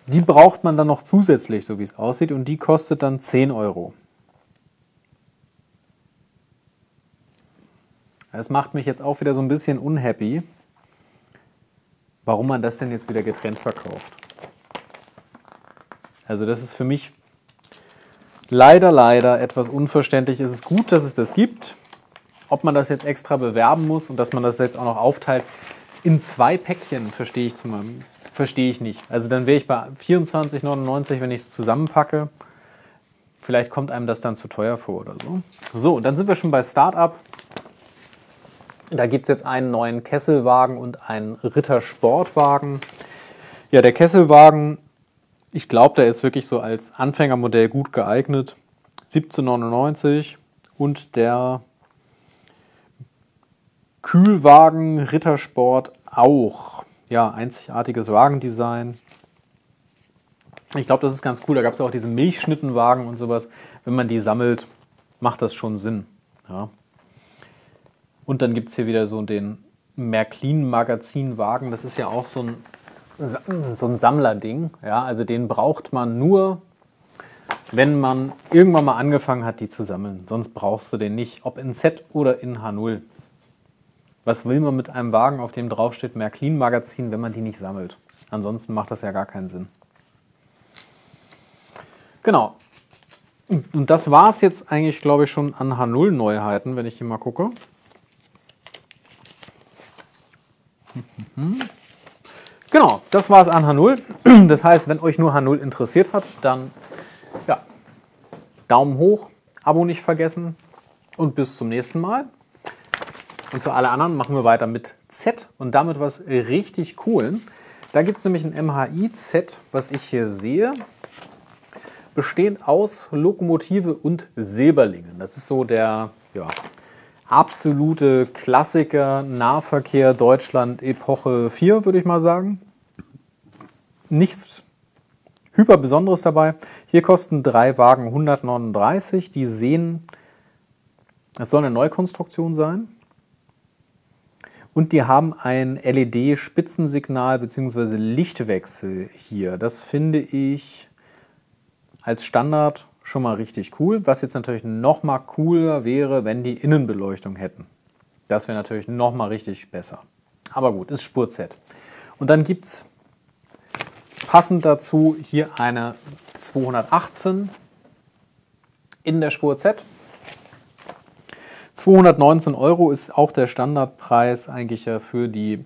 Die braucht man dann noch zusätzlich, so wie es aussieht, und die kostet dann 10 €. Das macht mich jetzt auch wieder so ein bisschen unhappy, warum man das denn jetzt wieder getrennt verkauft. Also das ist für mich leider etwas unverständlich. Es ist gut, dass es das gibt. Ob man das jetzt extra bewerben muss und dass man das jetzt auch noch aufteilt in 2 Päckchen, verstehe ich nicht. Also dann wäre ich bei 24,99 €, wenn ich es zusammenpacke. Vielleicht kommt einem das dann zu teuer vor oder so. So, dann sind wir schon bei Startup. Da gibt es jetzt einen neuen Kesselwagen und einen Ritter-Sportwagen. Ja, der Kesselwagen, ich glaube, der ist wirklich so als Anfängermodell gut geeignet. 17,99 € und der Kühlwagen Rittersport auch. Ja, einzigartiges Wagendesign. Ich glaube, das ist ganz cool. Da gab es auch diese Milchschnittenwagen und sowas. Wenn man die sammelt, macht das schon Sinn. Ja. Und dann gibt es hier wieder so den Märklin-Magazinwagen. Das ist ja auch so ein Sammlerding. Ja, also den braucht man nur, wenn man irgendwann mal angefangen hat, die zu sammeln. Sonst brauchst du den nicht, ob in Z oder in H0. Was will man mit einem Wagen, auf dem draufsteht Märklin-Magazin, wenn man die nicht sammelt? Ansonsten macht das ja gar keinen Sinn. Genau. Und das war es jetzt eigentlich, glaube ich, schon an H0-Neuheiten, wenn ich hier mal gucke. Genau, das war es an H0. Das heißt, wenn euch nur H0 interessiert hat, dann ja, Daumen hoch, Abo nicht vergessen und bis zum nächsten Mal. Und für alle anderen machen wir weiter mit Z und damit was richtig Coolen. Da gibt es nämlich ein MHI-Z, was ich hier sehe, bestehend aus Lokomotive und Silberlingen. Das ist so der absolute Klassiker Nahverkehr Deutschland Epoche 4, würde ich mal sagen. Nichts hyper Besonderes dabei. Hier kosten 3 Wagen 139. Die sehen, es soll eine Neukonstruktion sein. Und die haben ein LED-Spitzensignal bzw. Lichtwechsel hier. Das finde ich als Standard schon mal richtig cool. Was jetzt natürlich noch mal cooler wäre, wenn die Innenbeleuchtung hätten. Das wäre natürlich noch mal richtig besser. Aber gut, ist Spur-Z. Und dann gibt es passend dazu hier eine 218 in der Spur Z. 219 € ist auch der Standardpreis eigentlich ja für die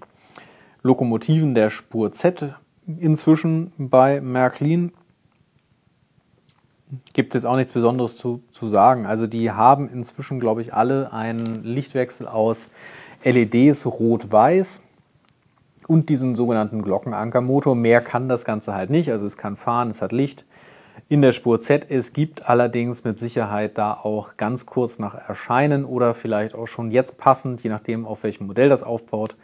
Lokomotiven der Spur Z. Inzwischen bei Märklin gibt es jetzt auch nichts Besonderes zu sagen. Also die haben inzwischen, glaube ich, alle einen Lichtwechsel aus LEDs rot-weiß und diesen sogenannten Glockenankermotor. Mehr kann das Ganze halt nicht. Also es kann fahren, es hat Licht. In der Spur Z. Es gibt allerdings mit Sicherheit da auch ganz kurz nach Erscheinen oder vielleicht auch schon jetzt passend, je nachdem auf welchem Modell das aufbaut,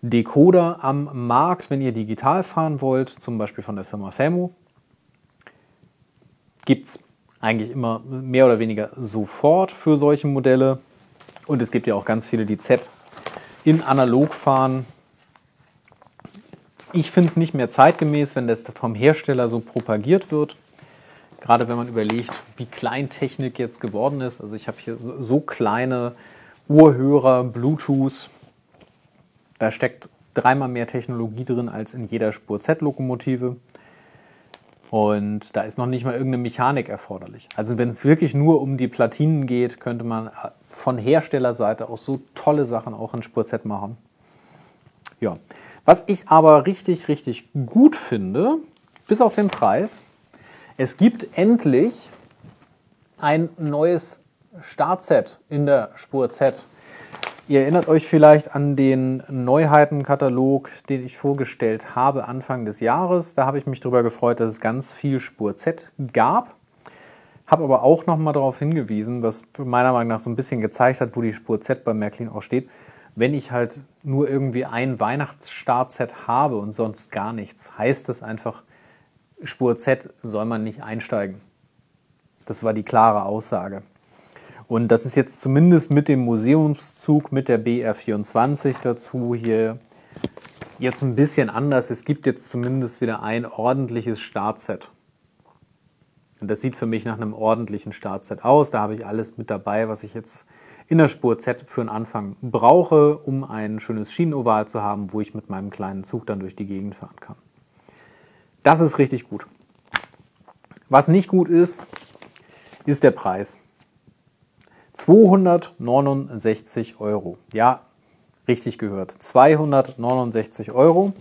Decoder am Markt, wenn ihr digital fahren wollt, zum Beispiel von der Firma Femo. Gibt es eigentlich immer mehr oder weniger sofort für solche Modelle. Und es gibt ja auch ganz viele, die Z in analog fahren. Ich finde es nicht mehr zeitgemäß, wenn das vom Hersteller so propagiert wird. Gerade wenn man überlegt, wie klein Technik jetzt geworden ist. Also ich habe hier so kleine Ohrhörer, Bluetooth. Da steckt 3-mal mehr Technologie drin als in jeder Spur Z-Lokomotive. Und da ist noch nicht mal irgendeine Mechanik erforderlich. Also wenn es wirklich nur um die Platinen geht, könnte man von Herstellerseite aus so tolle Sachen auch in Spur Z machen. Ja. Was ich aber richtig gut finde, bis auf den Preis, Es gibt endlich ein neues Startset in der Spur Z. Ihr erinnert euch vielleicht an den Neuheitenkatalog, den ich vorgestellt habe Anfang des Jahres. Da habe ich mich darüber gefreut, dass es ganz viel Spur Z gab. Habe aber auch nochmal darauf hingewiesen, was meiner Meinung nach so ein bisschen gezeigt hat, wo die Spur Z bei Märklin auch steht. Wenn ich halt nur irgendwie ein Weihnachtsstartset habe und sonst gar nichts, heißt es einfach, Spur Z soll man nicht einsteigen. Das war die klare Aussage. Und das ist jetzt zumindest mit dem Museumszug, mit der BR24 dazu hier jetzt ein bisschen anders. Es gibt jetzt zumindest wieder ein ordentliches Startset. Und das sieht für mich nach einem ordentlichen Startset aus. Da habe ich alles mit dabei, was ich jetzt in der Spur Z für den Anfang brauche, um ein schönes Schienenoval zu haben, wo ich mit meinem kleinen Zug dann durch die Gegend fahren kann. Das ist richtig gut. Was nicht gut ist, ist der Preis. 269 €. Ja, richtig gehört. 269 €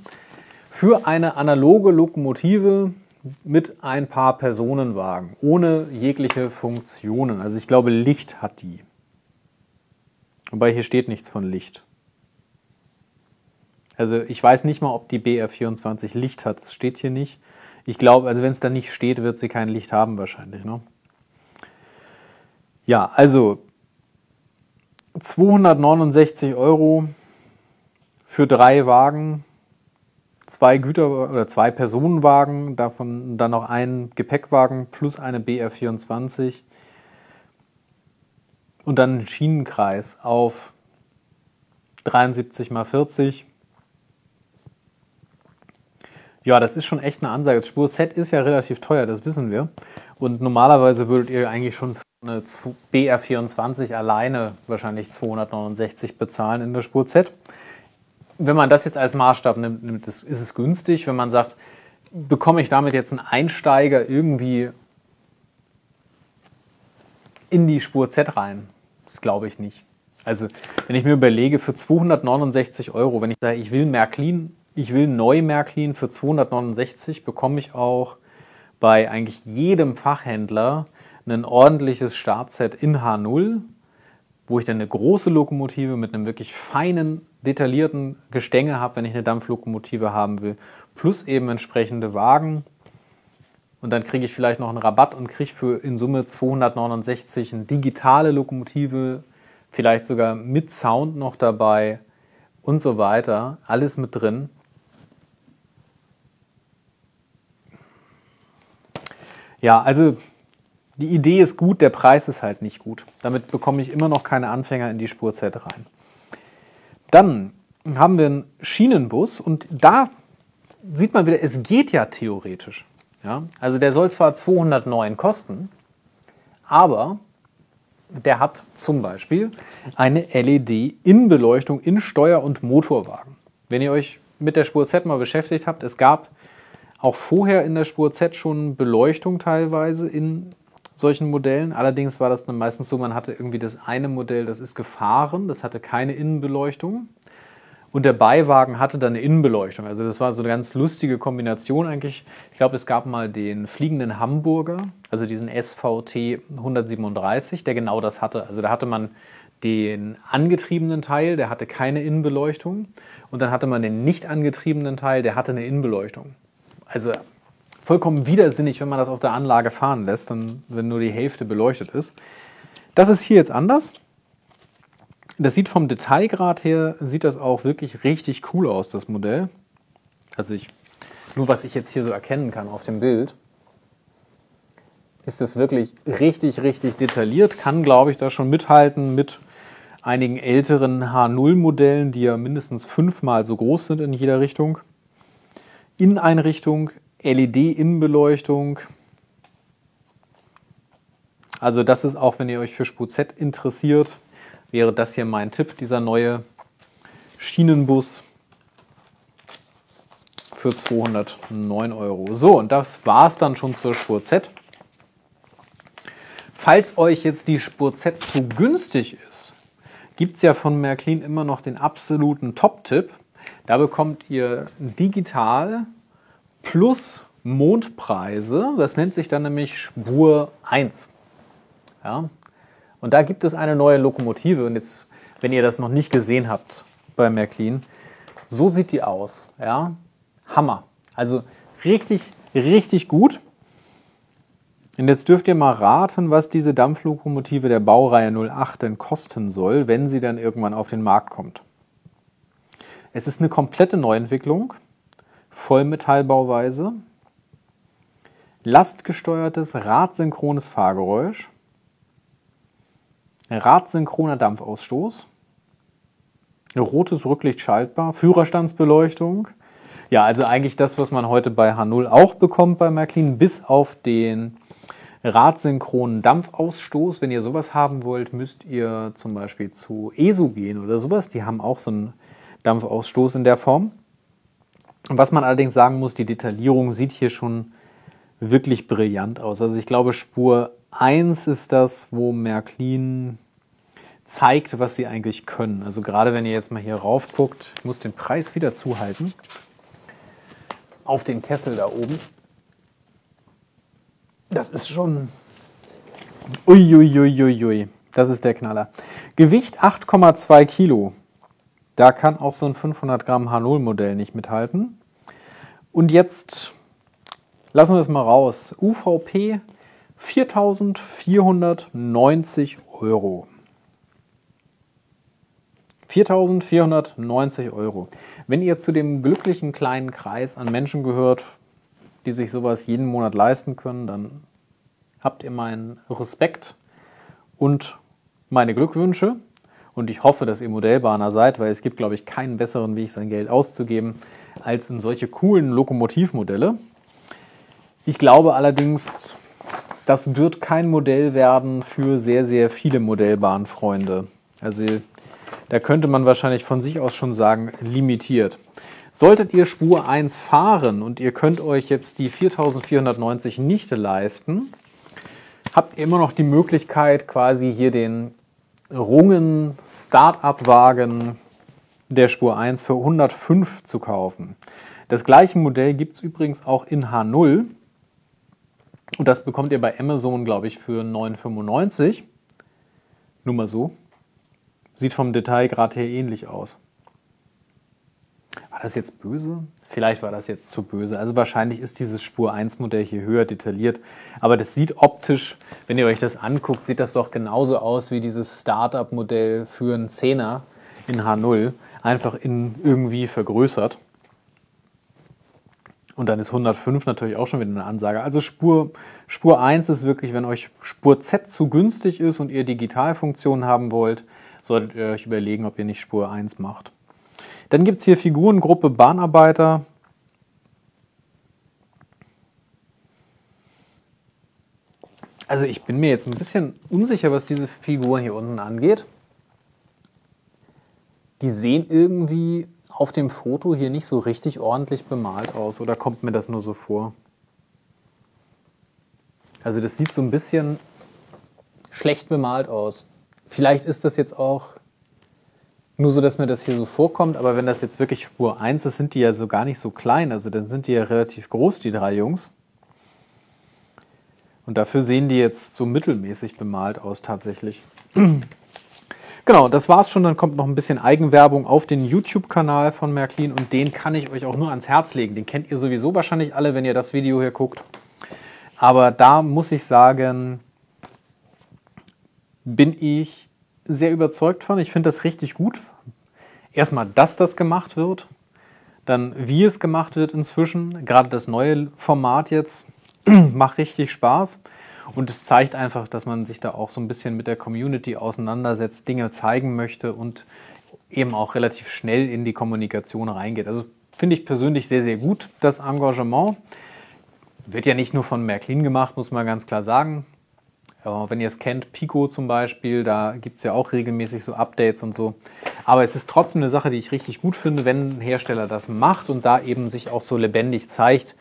für eine analoge Lokomotive mit ein paar Personenwagen, ohne jegliche Funktionen. Also ich glaube, Licht hat die. Wobei hier steht nichts von Licht. Also ich weiß nicht mal, ob die BR24 Licht hat. Das steht hier nicht. Ich glaube, also wenn es da nicht steht, wird sie kein Licht haben wahrscheinlich, ne? Ja, also 269 € für 3 Wagen, 2 oder 2 Personenwagen, davon dann noch ein Gepäckwagen plus eine BR24 und dann einen Schienenkreis auf 73 mal 40. Ja, das ist schon echt eine Ansage. Spur Z ist ja relativ teuer, das wissen wir. Und normalerweise würdet ihr eigentlich schon für eine BR24 alleine wahrscheinlich 269 bezahlen in der Spur Z. Wenn man das jetzt als Maßstab nimmt, ist es günstig. Wenn man sagt, bekomme ich damit jetzt einen Einsteiger irgendwie in die Spur Z rein? Das glaube ich nicht. Also wenn ich mir überlege, für 269 €, wenn ich sage, ich will neu Märklin für 269, bekomme ich auch bei eigentlich jedem Fachhändler ein ordentliches Startset in H0, wo ich dann eine große Lokomotive mit einem wirklich feinen, detaillierten Gestänge habe, wenn ich eine Dampflokomotive haben will, plus eben entsprechende Wagen. Und dann kriege ich vielleicht noch einen Rabatt und kriege für in Summe 269 eine digitale Lokomotive, vielleicht sogar mit Sound noch dabei und so weiter. Alles mit drin. Ja, also die Idee ist gut, der Preis ist halt nicht gut. Damit bekomme ich immer noch keine Anfänger in die Spur Z rein. Dann haben wir einen Schienenbus und da sieht man wieder, es geht ja theoretisch. Ja? Also der soll zwar 209 kosten, aber der hat zum Beispiel eine LED-Innenbeleuchtung in Steuer- und Motorwagen. Wenn ihr euch mit der Spur Z mal beschäftigt habt, es gab auch vorher in der Spur Z schon Beleuchtung teilweise in solchen Modellen. Allerdings war das dann meistens so, man hatte irgendwie das eine Modell, das ist gefahren, das hatte keine Innenbeleuchtung. Und der Beiwagen hatte dann eine Innenbeleuchtung. Also das war so eine ganz lustige Kombination eigentlich. Ich glaube, es gab mal den fliegenden Hamburger, also diesen SVT 137, der genau das hatte. Also da hatte man den angetriebenen Teil, der hatte keine Innenbeleuchtung. Und dann hatte man den nicht angetriebenen Teil, der hatte eine Innenbeleuchtung. Also vollkommen widersinnig, wenn man das auf der Anlage fahren lässt, dann, wenn nur die Hälfte beleuchtet ist. Das ist hier jetzt anders. Das sieht vom Detailgrad her, sieht das auch wirklich richtig cool aus, das Modell. Also nur was ich jetzt hier so erkennen kann auf dem Bild, ist das wirklich richtig, richtig detailliert. Kann, glaube ich, da schon mithalten mit einigen älteren H0-Modellen, die ja mindestens 5-mal so groß sind in jeder Richtung. Inneneinrichtung, LED-Innenbeleuchtung. Also das ist auch, wenn ihr euch für Spur Z interessiert, wäre das hier mein Tipp, dieser neue Schienenbus für 209 €. So, und das war es dann schon zur Spur Z. Falls euch jetzt die Spur Z zu günstig ist, gibt es ja von Märklin immer noch den absoluten Top-Tipp. Da bekommt ihr digital plus Mondpreise. Das nennt sich dann nämlich Spur 1. Ja? Und da gibt es eine neue Lokomotive. Und jetzt, wenn ihr das noch nicht gesehen habt bei Märklin, so sieht die aus. Ja? Hammer. Also richtig, richtig gut. Und jetzt dürft ihr mal raten, was diese Dampflokomotive der Baureihe 08 denn kosten soll, wenn sie dann irgendwann auf den Markt kommt. Es ist eine komplette Neuentwicklung, Vollmetallbauweise, lastgesteuertes, radsynchrones Fahrgeräusch, radsynchroner Dampfausstoß, rotes Rücklicht schaltbar, Führerstandsbeleuchtung. Ja, also eigentlich das, was man heute bei H0 auch bekommt bei Märklin, bis auf den radsynchronen Dampfausstoß. Wenn ihr sowas haben wollt, müsst ihr zum Beispiel zu ESU gehen oder sowas. Die haben auch so einen Dampfausstoß in der Form. Und was man allerdings sagen muss, die Detaillierung sieht hier schon wirklich brillant aus. Also ich glaube, Spur 1 ist das, wo Märklin zeigt, was sie eigentlich können. Also gerade wenn ihr jetzt mal hier rauf guckt, ich muss den Preis wieder zuhalten, auf den Kessel da oben. Das ist schon... Uiuiuiui, das ist der Knaller. Gewicht 8,2 Kilo. Da kann auch so ein 500 Gramm H0-Modell nicht mithalten. Und jetzt lassen wir es mal raus. UVP 4.490 Euro. 4.490 Euro. Wenn ihr zu dem glücklichen kleinen Kreis an Menschen gehört, die sich sowas jeden Monat leisten können, dann habt ihr meinen Respekt und meine Glückwünsche. Und ich hoffe, dass ihr Modellbahner seid, weil es gibt, glaube ich, keinen besseren Weg, sein Geld auszugeben, als in solche coolen Lokomotivmodelle. Ich glaube allerdings, das wird kein Modell werden für sehr, sehr viele Modellbahnfreunde. Also da könnte man wahrscheinlich von sich aus schon sagen, limitiert. Solltet ihr Spur 1 fahren und ihr könnt euch jetzt die 4.490 nicht leisten, habt ihr immer noch die Möglichkeit, quasi hier den Rungen Start-up-Wagen der Spur 1 für 105 zu kaufen. Das gleiche Modell gibt es übrigens auch in H0 und das bekommt ihr bei Amazon, glaube ich, für 9,95. Nur mal so. Sieht vom Detailgrad her ähnlich aus. War das jetzt böse? Vielleicht war das jetzt zu böse. Also wahrscheinlich ist dieses Spur 1 Modell hier höher detailliert. Aber das sieht optisch, wenn ihr euch das anguckt, sieht das doch genauso aus wie dieses Startup Modell für einen 10er in H0. Einfach irgendwie vergrößert. Und dann ist 105 natürlich auch schon wieder eine Ansage. Also Spur 1 ist wirklich, wenn euch Spur Z zu günstig ist und ihr Digitalfunktionen haben wollt, solltet ihr euch überlegen, ob ihr nicht Spur 1 macht. Dann gibt es hier Figurengruppe Bahnarbeiter. Also ich bin mir jetzt ein bisschen unsicher, was diese Figuren hier unten angeht. Die sehen irgendwie auf dem Foto hier nicht so richtig ordentlich bemalt aus. Oder kommt mir das nur so vor? Also das sieht so ein bisschen schlecht bemalt aus. Vielleicht ist das jetzt auch nur so, dass mir das hier so vorkommt, aber wenn das jetzt wirklich Spur 1 ist, sind die ja so gar nicht so klein. Also dann sind die ja relativ groß, die drei Jungs. Und dafür sehen die jetzt so mittelmäßig bemalt aus tatsächlich. Genau, das war's schon. Dann kommt noch ein bisschen Eigenwerbung auf den YouTube-Kanal von Märklin und den kann ich euch auch nur ans Herz legen. Den kennt ihr sowieso wahrscheinlich alle, wenn ihr das Video hier guckt. Aber da muss ich sagen, bin ich sehr überzeugt von. Ich finde das richtig gut. Erstmal, dass das gemacht wird. Dann, wie es gemacht wird inzwischen. Gerade das neue Format jetzt macht richtig Spaß. Und es zeigt einfach, dass man sich da auch so ein bisschen mit der Community auseinandersetzt, Dinge zeigen möchte und eben auch relativ schnell in die Kommunikation reingeht. Also finde ich persönlich sehr, sehr gut, das Engagement. Wird ja nicht nur von Märklin gemacht, muss man ganz klar sagen. Wenn ihr es kennt, Pico zum Beispiel, da gibt es ja auch regelmäßig so Updates und so. Aber es ist trotzdem eine Sache, die ich richtig gut finde, wenn ein Hersteller das macht und da eben sich auch so lebendig zeigt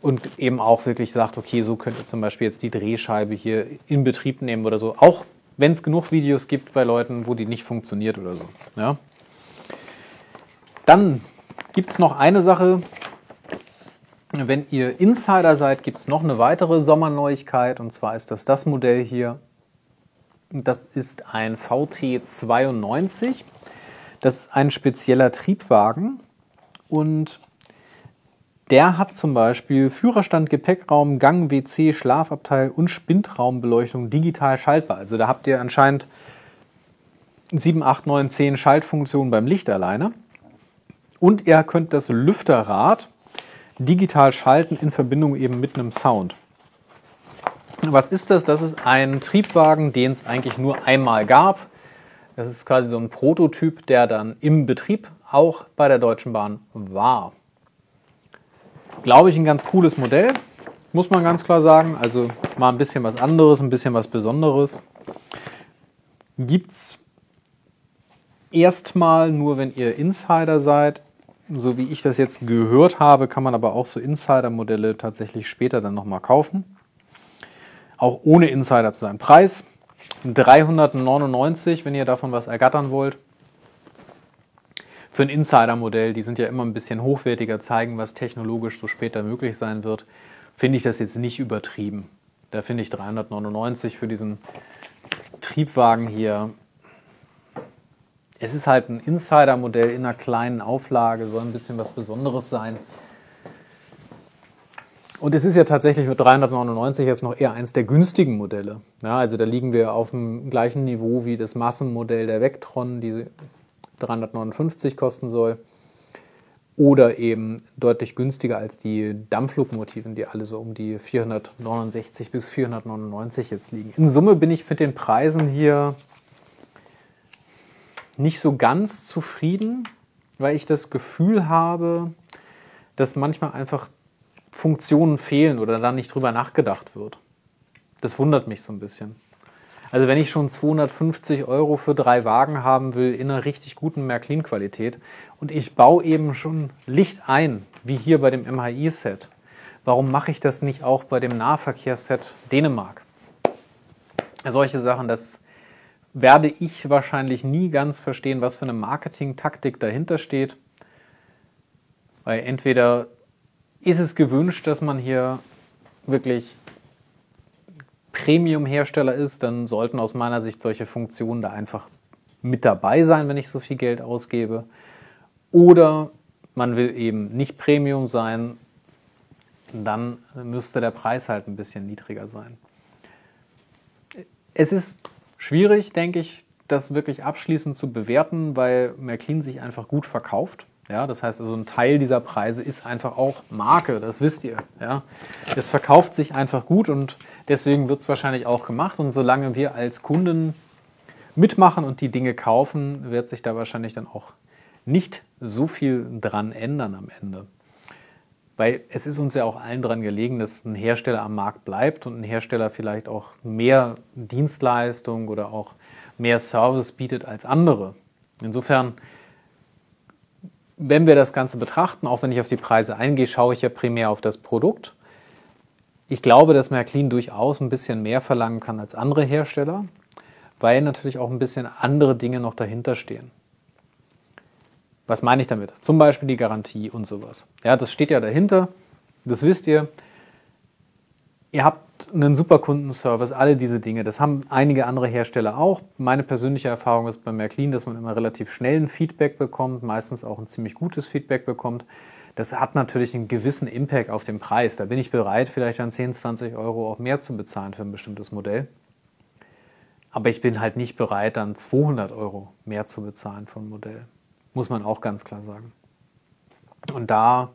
und eben auch wirklich sagt, okay, so könnt ihr zum Beispiel jetzt die Drehscheibe hier in Betrieb nehmen oder so. Auch wenn es genug Videos gibt bei Leuten, wo die nicht funktioniert oder so. Ja. Dann gibt es noch eine Sache, Wenn ihr Insider seid, gibt es noch eine weitere Sommerneuigkeit, und zwar ist das Modell hier. Das ist ein VT92. Das ist ein spezieller Triebwagen und der hat zum Beispiel Führerstand, Gepäckraum, Gang, WC, Schlafabteil und Spindraumbeleuchtung digital schaltbar. Also da habt ihr anscheinend 7, 8, 9, 10 Schaltfunktionen beim Licht alleine. Und ihr könnt das Lüfterrad digital schalten in Verbindung eben mit einem Sound. Was ist das? Das ist ein Triebwagen, den es eigentlich nur einmal gab. Das ist quasi so ein Prototyp, der dann im Betrieb auch bei der Deutschen Bahn war. Glaube ich, ein ganz cooles Modell, muss man ganz klar sagen. Also mal ein bisschen was anderes, ein bisschen was Besonderes. Gibt es erstmal nur, wenn ihr Insider seid. So wie ich das jetzt gehört habe, kann man aber auch so Insider-Modelle tatsächlich später dann nochmal kaufen. Auch ohne Insider zu sein. Preis 399, wenn ihr davon was ergattern wollt. Für ein Insider-Modell, die sind ja immer ein bisschen hochwertiger, zeigen, was technologisch so später möglich sein wird, finde ich das jetzt nicht übertrieben. Da finde ich 399 für diesen Triebwagen hier. Es ist halt ein Insider-Modell in einer kleinen Auflage, soll ein bisschen was Besonderes sein. Und es ist ja tatsächlich mit 399 jetzt noch eher eins der günstigen Modelle. Ja, also da liegen wir auf dem gleichen Niveau wie das Massenmodell der Vectron, die 359 kosten soll. Oder eben deutlich günstiger als die Dampflokomotiven, die alle so um die 469 bis 499 jetzt liegen. In Summe bin ich mit den Preisen hier nicht so ganz zufrieden, weil ich das Gefühl habe, dass manchmal einfach Funktionen fehlen oder da nicht drüber nachgedacht wird. Das wundert mich so ein bisschen. Also wenn ich schon 250 € für 3 Wagen haben will in einer richtig guten Märklin-Qualität und ich baue eben schon Licht ein, wie hier bei dem MHI-Set, warum mache ich das nicht auch bei dem Nahverkehrsset Dänemark? Solche Sachen, das werde ich wahrscheinlich nie ganz verstehen, was für eine Marketing-Taktik dahinter steht. Weil entweder ist es gewünscht, dass man hier wirklich Premium-Hersteller ist, dann sollten aus meiner Sicht solche Funktionen da einfach mit dabei sein, wenn ich so viel Geld ausgebe. Oder man will eben nicht Premium sein, dann müsste der Preis halt ein bisschen niedriger sein. Es ist schwierig, denke ich, das wirklich abschließend zu bewerten, weil Märklin sich einfach gut verkauft. Ja, das heißt also, ein Teil dieser Preise ist einfach auch Marke, das wisst ihr. Ja. Das verkauft sich einfach gut und deswegen wird es wahrscheinlich auch gemacht. Und solange wir als Kunden mitmachen und die Dinge kaufen, wird sich da wahrscheinlich dann auch nicht so viel dran ändern am Ende. Weil es ist uns ja auch allen dran gelegen, dass ein Hersteller am Markt bleibt und ein Hersteller vielleicht auch mehr Dienstleistung oder auch mehr Service bietet als andere. Insofern, wenn wir das Ganze betrachten, auch wenn ich auf die Preise eingehe, schaue ich ja primär auf das Produkt. Ich glaube, dass Märklin durchaus ein bisschen mehr verlangen kann als andere Hersteller, weil natürlich auch ein bisschen andere Dinge noch dahinter stehen. Was meine ich damit? Zum Beispiel die Garantie und sowas. Ja, das steht ja dahinter, das wisst ihr. Ihr habt einen super Kundenservice, alle diese Dinge. Das haben einige andere Hersteller auch. Meine persönliche Erfahrung ist bei Märklin, dass man immer relativ schnell ein Feedback bekommt, meistens auch ein ziemlich gutes Feedback bekommt. Das hat natürlich einen gewissen Impact auf den Preis. Da bin ich bereit, vielleicht dann 10, 20 € auch mehr zu bezahlen für ein bestimmtes Modell. Aber ich bin halt nicht bereit, dann 200 € mehr zu bezahlen für ein Modell. Muss man auch ganz klar sagen. Und da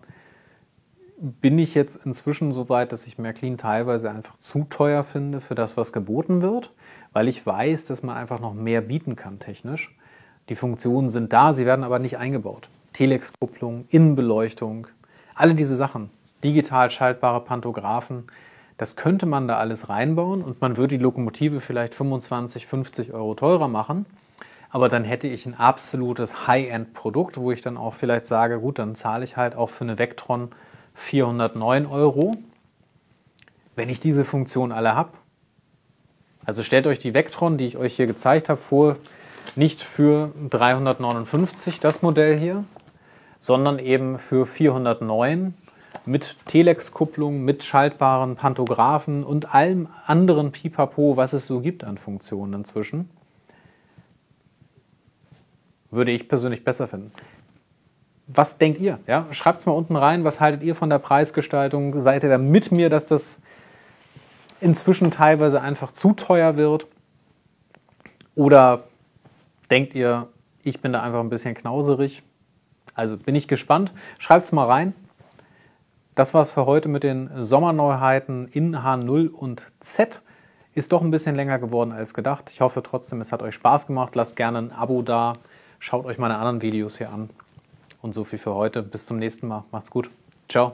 bin ich jetzt inzwischen so weit, dass ich Märklin teilweise einfach zu teuer finde für das, was geboten wird, weil ich weiß, dass man einfach noch mehr bieten kann technisch. Die Funktionen sind da, sie werden aber nicht eingebaut. Telex-Kupplung, Innenbeleuchtung, alle diese Sachen, digital schaltbare Pantographen, das könnte man da alles reinbauen und man würde die Lokomotive vielleicht 25, 50 € teurer machen, aber dann hätte ich ein absolutes High-End-Produkt, wo ich dann auch vielleicht sage, gut, dann zahle ich halt auch für eine Vectron 409 €, wenn ich diese Funktion alle habe. Also stellt euch die Vectron, die ich euch hier gezeigt habe, vor, nicht für 359, das Modell hier, sondern eben für 409 mit Telex-Kupplung, mit schaltbaren Pantographen und allem anderen Pipapo, was es so gibt an Funktionen inzwischen. Würde ich persönlich besser finden. Was denkt ihr? Ja? Schreibt es mal unten rein, was haltet ihr von der Preisgestaltung? Seid ihr da mit mir, dass das inzwischen teilweise einfach zu teuer wird? Oder denkt ihr, ich bin da einfach ein bisschen knauserig? Also bin ich gespannt. Schreibt es mal rein. Das war's für heute mit den Sommerneuheiten in H0 und Z. Ist doch ein bisschen länger geworden als gedacht. Ich hoffe trotzdem, es hat euch Spaß gemacht. Lasst gerne ein Abo da. Schaut euch meine anderen Videos hier an. Und so viel für heute. Bis zum nächsten Mal. Macht's gut. Ciao.